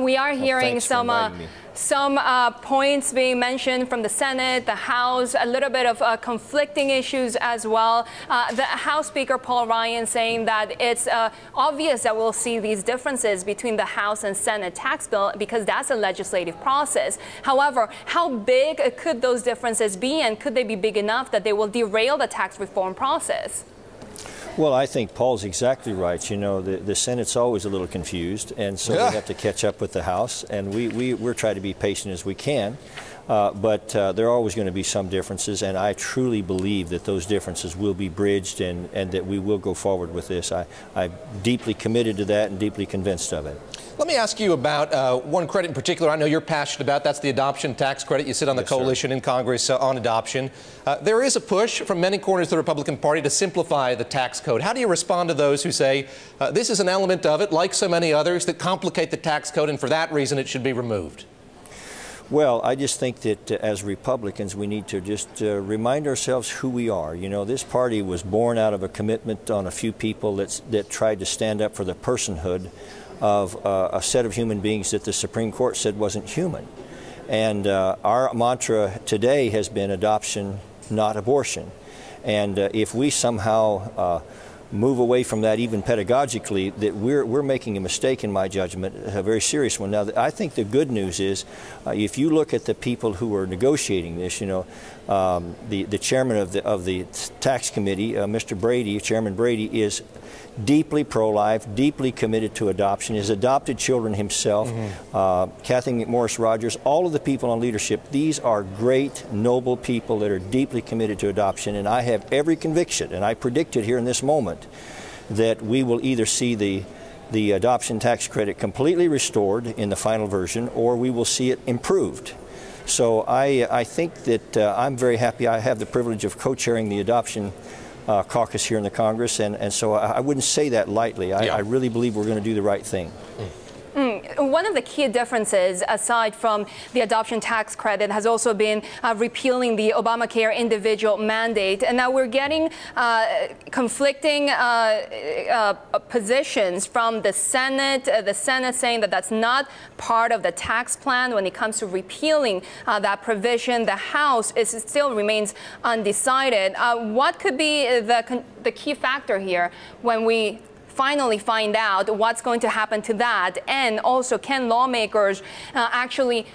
We are hearing some points being mentioned from the Senate, the House, a little bit of conflicting issues as well. The House Speaker Paul Ryan saying that it's obvious that we'll see these differences between the House and Senate tax bill because that's a legislative process. However, how big could those differences be, and could they be big enough that they will derail the tax reform process? Well, I think Paul's exactly right. You know, the Senate's always a little confused, and so we have to catch up with the House, and we're trying to be patient as we can. But there are always going to be some differences, and I truly believe that those differences will be bridged and that we will go forward with this. I'm deeply committed to that and deeply convinced of it. Let me ask you about one credit in particular I know you're passionate about. That's the adoption tax credit. You sit on the coalition in Congress on adoption. There is a push from many corners of the Republican Party to simplify the tax code. How do you respond to those who say this is an element of it, like so many others, that complicate the tax code, and for that reason it should be removed? Well, I just think that as Republicans, we need to just remind ourselves who we are. You know, this party was born out of a commitment on a few people that tried to stand up for the personhood of a set of human beings that the Supreme Court said wasn't human. And our mantra today has been adoption, not abortion. And if we somehow move away from that even pedagogically, that we're making a mistake in my judgment, a very serious one. Now, I think the good news is if you look at the people who are negotiating this, you know, the chairman of the tax committee, Mr. Brady, Chairman Brady, is deeply pro-life, deeply committed to adoption, has adopted children himself. Kathy McMorris Rogers, all of the people on leadership, these are great, noble people that are deeply committed to adoption, and I have every conviction, and I predict it here in this moment, that we will either see the adoption tax credit completely restored in the final version, or we will see it improved. So I think that I'm very happy. I have the privilege of co-chairing the adoption caucus here in the Congress, and so I wouldn't say that lightly. I really believe we're going to do the right thing. One of the key differences, aside from the adoption tax credit, has also been repealing the Obamacare individual mandate. And now we're getting conflicting positions from the Senate saying that that's not part of the tax plan when it comes to repealing that provision. The House still remains undecided. What could be the key factor here when we finally find out what's going to happen to that? And also, can lawmakers actually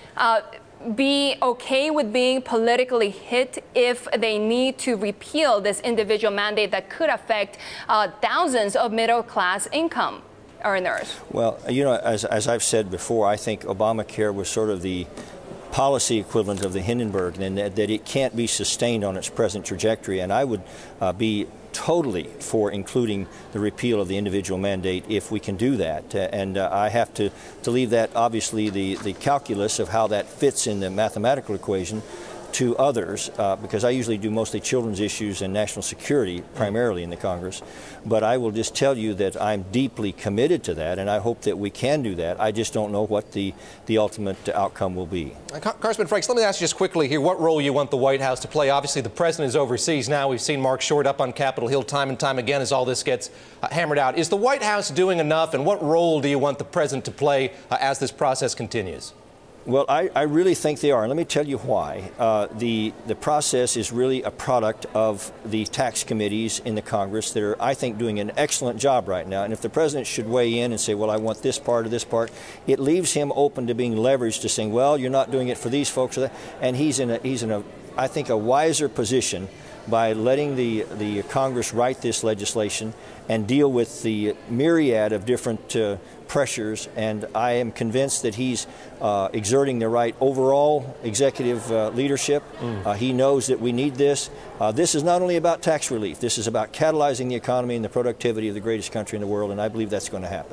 be okay with being politically hit if they need to repeal this individual mandate that could affect thousands of middle-class income earners? Well, you know, as I've said before, I think Obamacare was sort of the policy equivalent of the Hindenburg, and that it can't be sustained on its present trajectory. And I would be totally for including the repeal of the individual mandate if we can do that. And I have to leave that, obviously, the calculus of how that fits in the mathematical equation to others, because I usually do mostly children's issues and national security primarily in the Congress. But I will just tell you that I'm deeply committed to that, and I hope that we can do that. I just don't know what the ultimate outcome will be. Congressman Franks, let me ask you just quickly here what role you want the White House to play. Obviously, the president is overseas now. We've seen Mark Short up on Capitol Hill time and time again as all this gets hammered out. Is the White House doing enough, and what role do you want the president to play as this process continues? Well, I really think they are, and let me tell you why. The process is really a product of the tax committees in the Congress that are, I think, doing an excellent job right now. And if the president should weigh in and say, well, I want this part or this part, it leaves him open to being leveraged to saying, well, you're not doing it for these folks or that. And he's in a I think, a wiser position by letting the Congress write this legislation and deal with the myriad of different pressures. And I am convinced that he's exerting the right overall executive leadership. He knows that we need this. This is not only about tax relief. This is about catalyzing the economy and the productivity of the greatest country in the world, and I believe that's going to happen.